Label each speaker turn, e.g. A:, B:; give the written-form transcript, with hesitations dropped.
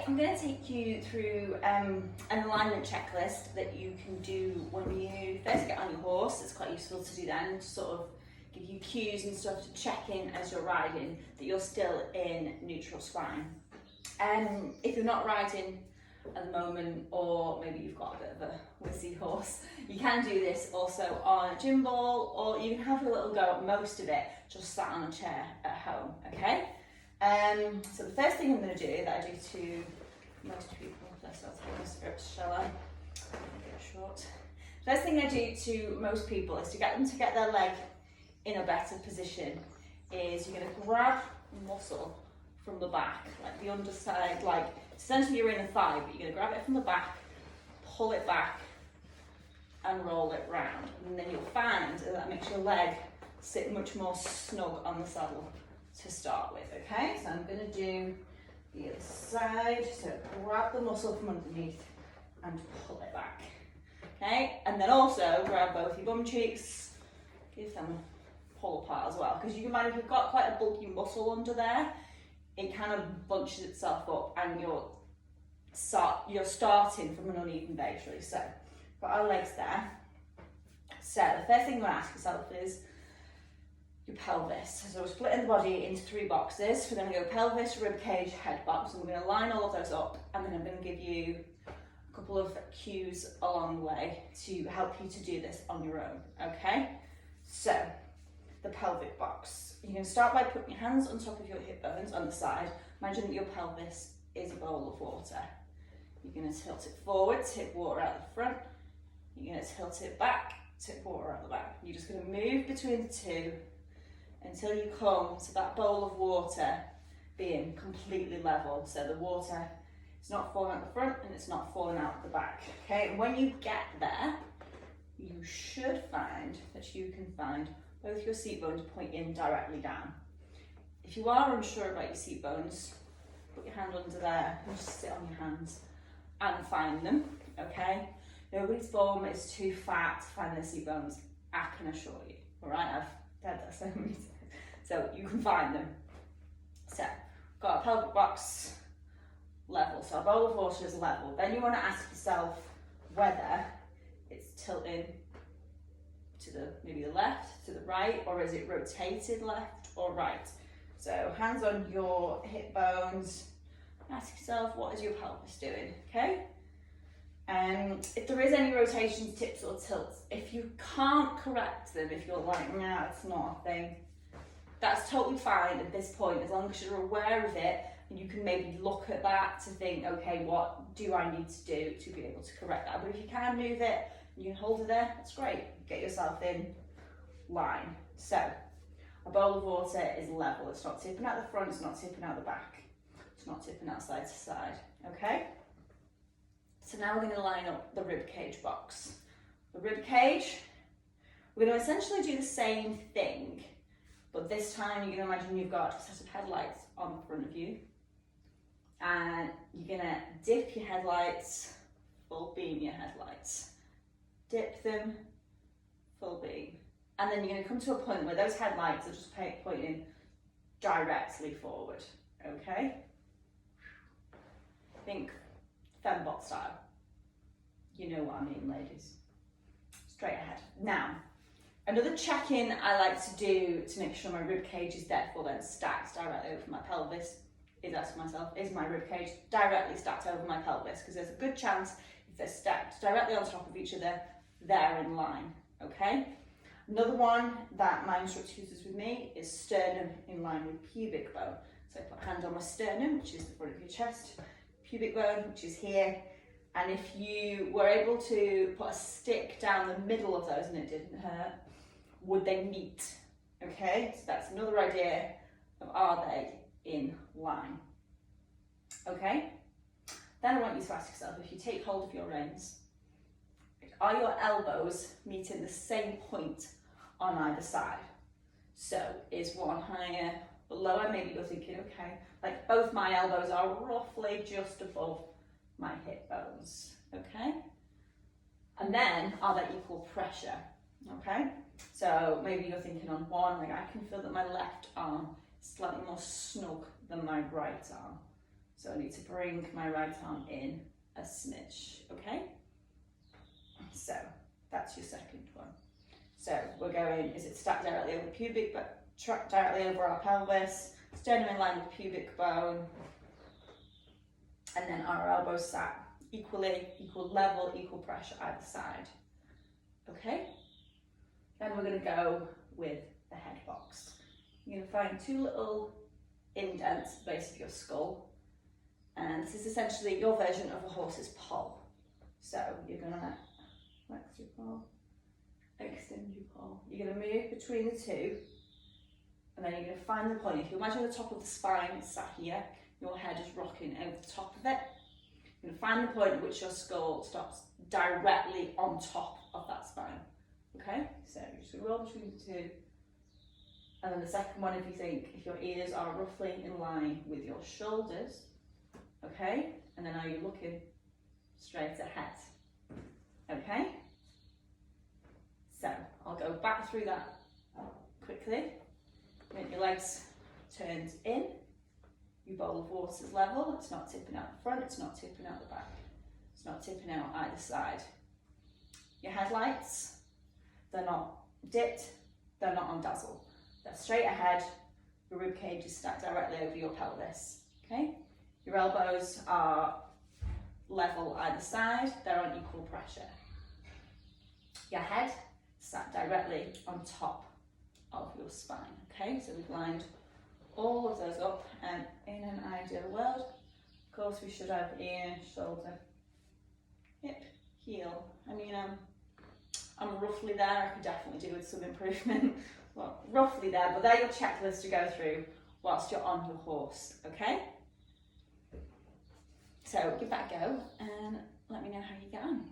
A: I'm going to take you through an alignment checklist that you can do when you first get on your horse. It's quite useful to do then, to sort of give you cues and stuff to check in as you're riding that you're still in neutral spine. If you're not riding at the moment, or maybe you've got a bit of a whizzy horse, you can do this also on a gym ball, or you can have a little go at most of it just sat on a chair at home, okay? So the first thing I'm going to do, that I do to most people, let's start taking the scripts, shall I? Get short. First thing I do to most people is to get them to get their leg in a better position, is you're going to grab muscle from the back, like the underside, like essentially you're in the thigh, but you're going to grab it from the back, pull it back and roll it round, and then you'll find that makes your leg sit much more snug on the saddle to start with, okay? So I'm going to do the other side, so grab the muscle from underneath and pull it back, okay? And then also grab both your bum cheeks, give them a pull apart as well, because you can find if you've got quite a bulky muscle under there, it kind of bunches itself up and you're starting from an uneven base really. So got our legs there. So the first thing you want to ask yourself is your pelvis. So we're splitting the body into 3 boxes. We're going to go pelvis, rib cage, head box, and we're going to line all of those up, and then I'm going to give you a couple of cues along the way to help you to do this on your own, okay? So the pelvic box. You can start by putting your hands on top of your hip bones on the side. Imagine that your pelvis is a bowl of water. You're going to tilt it forward, tip water out the front. You're going to tilt it back, tip water out the back. You're just going to move between the two until you come to that bowl of water being completely level. So the water is not falling out the front and it's not falling out the back. Okay, and when you get there, you should find that you can find both your seat bones pointing directly down. If you are unsure about your seat bones, put your hand under there and just sit on your hands and find them, okay? Nobody's bum is too fat to find their seat bones, I can assure you, all right? I've said that so many times. So you can find them. So, got a pelvic box level, so a bowl of water is level. Then you want to ask yourself whether it's tilting to maybe the left, to the right, or is it rotated left or right? So hands on your hip bones, ask yourself, what is your pelvis doing, okay? If there is any rotations, tips or tilts, if you can't correct them, if you're like, nah, it's not a thing, that's totally fine at this point, as long as you're aware of it and you can maybe look at that to think, okay, what do I need to do to be able to correct that? But if you can move it, you can hold it there, that's great. Get yourself in line. So, a bowl of water is level. It's not tipping out the front, it's not tipping out the back. It's not tipping out side to side, okay? So now we're going to line up the rib cage box. The rib cage, we're going to essentially do the same thing, but this time you're going to imagine you've got a set of headlights on the front of you, and you're going to dip your headlights, full beam your headlights. Dip them, full beam. And then you're going to come to a point where those headlights are just pointing directly forward, okay? Think fembot style. You know what I mean, ladies. Straight ahead. Now, another check-in I like to do to make sure my rib cage is therefore then stacked directly over my pelvis is asking myself, is my rib cage directly stacked over my pelvis? Because there's a good chance if they're stacked directly on top of each other, they're in line, okay? Another one that my instructor uses with me is sternum in line with pubic bone. So I put a hand on my sternum, which is the front of your chest, pubic bone, which is here, and if you were able to put a stick down the middle of those and it didn't hurt, would they meet? Okay, so that's another idea of are they in line? Okay, then I want you to ask yourself, if you take hold of your reins, are your elbows meeting the same point on either side? So is one higher or lower? Maybe you're thinking, okay, like both my elbows are roughly just above my hip bones, okay? And then are they equal pressure, okay? So maybe you're thinking on one, like I can feel that my left arm is slightly more snug than my right arm, So I need to bring my right arm in a smidge, okay? So that's your second one. So we're going, is it stacked directly over pubic, but track directly over our pelvis, sternum in line with pubic bone, and then our elbows sat equally, equal level, equal pressure either side. Okay? Then we're going to go with the head box. You're going to find two little indents at the base of your skull, and this is essentially your version of a horse's poll. So you're going to flex your poll, extend your poll. You're going to move between the two, and then you're going to find the point. If you imagine the top of the spine is sat here, your head is rocking over the top of it. You're going to find the point at which your skull stops directly on top of that spine. Okay, so you're just going to roll between the two. And then the second one, if you think, if your ears are roughly in line with your shoulders, okay, and then are you looking straight ahead? Okay, so I'll go back through that quickly. Get your legs turned in. Your bowl of water's level. It's not tipping out the front, it's not tipping out the back. It's not tipping out either side. Your headlights, they're not dipped, they're not on dazzle. They're straight ahead. Your rib cage is stacked directly over your pelvis. Okay? Your elbows are level either side, they're on equal pressure. Your head sat directly on top of your spine. Okay, so we've lined all of those up, and in an ideal world, of course, we should have ear, shoulder, hip, heel. I mean, I'm roughly there. I could definitely do with some improvement. Well, roughly there, but they're your checklist to go through whilst you're on your horse, okay? So give that a go and let me know how you get on.